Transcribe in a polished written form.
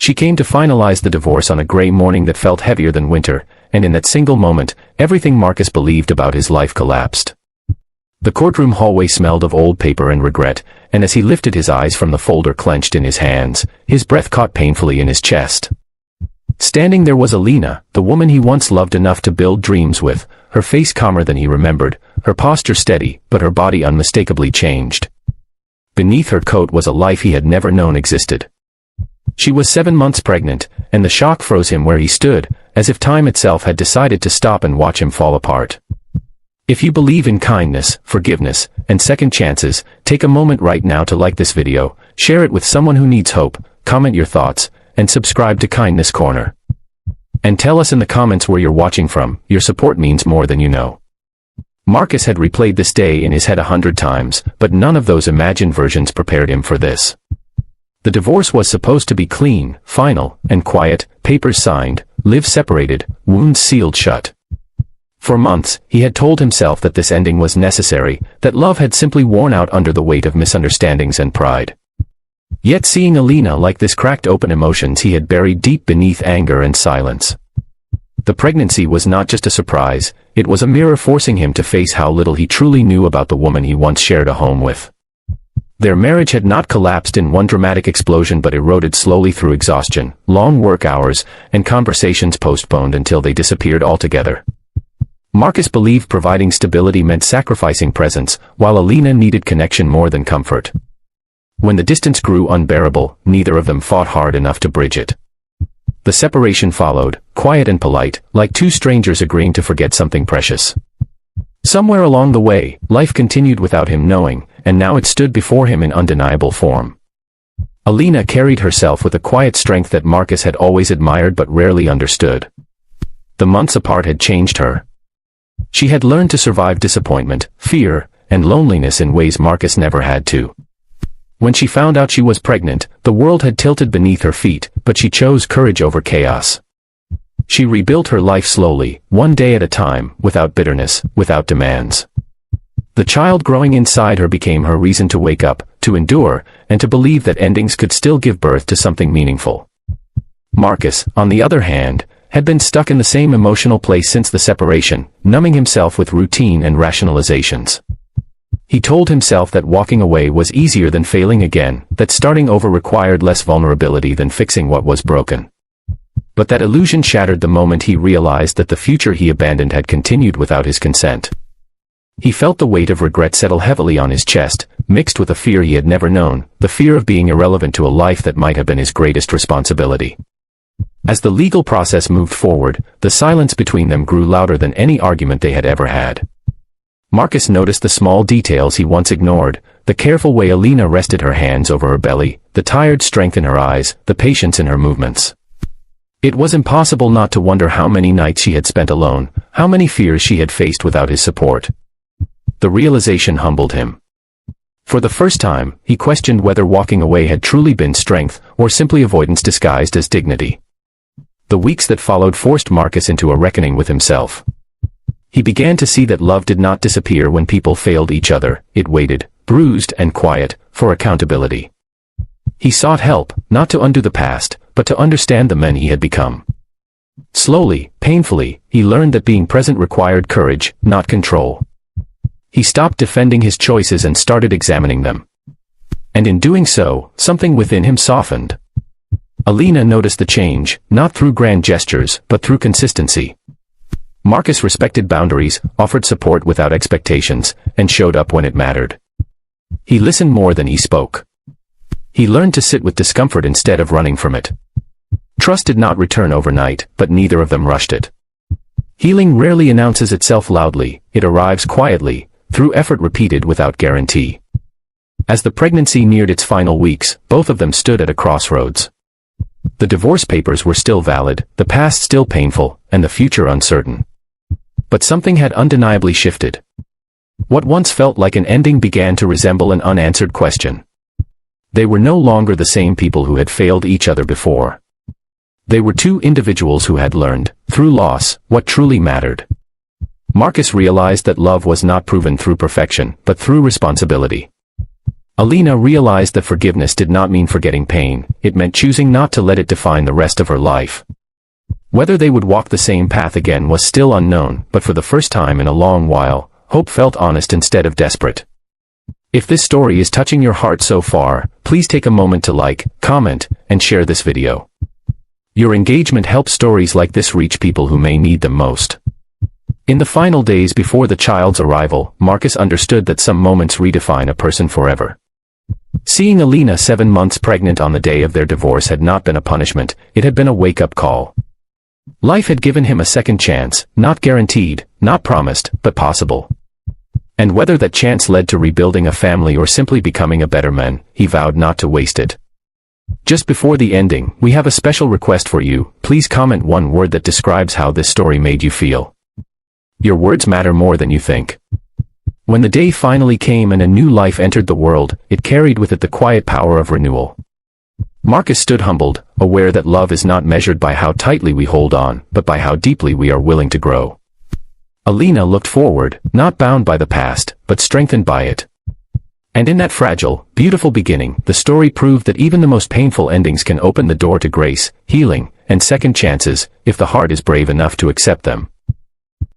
She came to finalize the divorce on a gray morning that felt heavier than winter, and in that single moment, everything Marcus believed about his life collapsed. The courtroom hallway smelled of old paper and regret, and as he lifted his eyes from the folder clenched in his hands, his breath caught painfully in his chest. Standing there was Alina, the woman he once loved enough to build dreams with, her face calmer than he remembered, her posture steady, but her body unmistakably changed. Beneath her coat was a life he had never known existed. She was 7 months pregnant, and the shock froze him where he stood, as if time itself had decided to stop and watch him fall apart. If you believe in kindness, forgiveness, and second chances, take a moment right now to like this video, share it with someone who needs hope, comment your thoughts, and subscribe to Kindness Corner. And tell us in the comments where you're watching from. Your support means more than you know. Marcus had replayed this day in his head 100 times, but none of those imagined versions prepared him for this. The divorce was supposed to be clean, final, and quiet, papers signed, lives separated, wounds sealed shut. For months, he had told himself that this ending was necessary, that love had simply worn out under the weight of misunderstandings and pride. Yet seeing Alina like this cracked open emotions he had buried deep beneath anger and silence. The pregnancy was not just a surprise, it was a mirror forcing him to face how little he truly knew about the woman he once shared a home with. Their marriage had not collapsed in one dramatic explosion but eroded slowly through exhaustion, long work hours, and conversations postponed until they disappeared altogether. Marcus believed providing stability meant sacrificing presence, while Alina needed connection more than comfort. When the distance grew unbearable, neither of them fought hard enough to bridge it. The separation followed, quiet and polite, like two strangers agreeing to forget something precious. Somewhere along the way, life continued without him knowing, and now it stood before him in undeniable form. Alina carried herself with a quiet strength that Marcus had always admired but rarely understood. The months apart had changed her. She had learned to survive disappointment, fear, and loneliness in ways Marcus never had to. When she found out she was pregnant, the world had tilted beneath her feet, but she chose courage over chaos. She rebuilt her life slowly, one day at a time, without bitterness, without demands. The child growing inside her became her reason to wake up, to endure, and to believe that endings could still give birth to something meaningful. Marcus, on the other hand, had been stuck in the same emotional place since the separation, numbing himself with routine and rationalizations. He told himself that walking away was easier than failing again, that starting over required less vulnerability than fixing what was broken. But that illusion shattered the moment he realized that the future he abandoned had continued without his consent. He felt the weight of regret settle heavily on his chest, mixed with a fear he had never known, the fear of being irrelevant to a life that might have been his greatest responsibility. As the legal process moved forward, the silence between them grew louder than any argument they had ever had. Marcus noticed the small details he once ignored, the careful way Alina rested her hands over her belly, the tired strength in her eyes, the patience in her movements. It was impossible not to wonder how many nights she had spent alone, how many fears she had faced without his support. The realization humbled him. For the first time, he questioned whether walking away had truly been strength, or simply avoidance disguised as dignity. The weeks that followed forced Marcus into a reckoning with himself. He began to see that love did not disappear when people failed each other, it waited, bruised and quiet, for accountability. He sought help, not to undo the past, but to understand the men he had become. Slowly, painfully, he learned that being present required courage, not control. He stopped defending his choices and started examining them. And in doing so, something within him softened. Alina noticed the change, not through grand gestures, but through consistency. Marcus respected boundaries, offered support without expectations, and showed up when it mattered. He listened more than he spoke. He learned to sit with discomfort instead of running from it. Trust did not return overnight, but neither of them rushed it. Healing rarely announces itself loudly, it arrives quietly, through effort repeated without guarantee. As the pregnancy neared its final weeks, both of them stood at a crossroads. The divorce papers were still valid, the past still painful, and the future uncertain. But something had undeniably shifted. What once felt like an ending began to resemble an unanswered question. They were no longer the same people who had failed each other before. They were two individuals who had learned, through loss, what truly mattered. Marcus realized that love was not proven through perfection, but through responsibility. Alina realized that forgiveness did not mean forgetting pain, it meant choosing not to let it define the rest of her life. Whether they would walk the same path again was still unknown, but for the first time in a long while, hope felt honest instead of desperate. If this story is touching your heart so far, please take a moment to like, comment, and share this video. Your engagement helps stories like this reach people who may need them most. In the final days before the child's arrival, Marcus understood that some moments redefine a person forever. Seeing Alina 7 months pregnant on the day of their divorce had not been a punishment, it had been a wake-up call. Life had given him a second chance, not guaranteed, not promised, but possible. And whether that chance led to rebuilding a family or simply becoming a better man, he vowed not to waste it. Just before the ending, we have a special request for you. Please comment one word that describes how this story made you feel. Your words matter more than you think. When the day finally came and a new life entered the world, it carried with it the quiet power of renewal. Marcus stood humbled, aware that love is not measured by how tightly we hold on, but by how deeply we are willing to grow. Alina looked forward, not bound by the past, but strengthened by it. And in that fragile, beautiful beginning, the story proved that even the most painful endings can open the door to grace, healing, and second chances, if the heart is brave enough to accept them.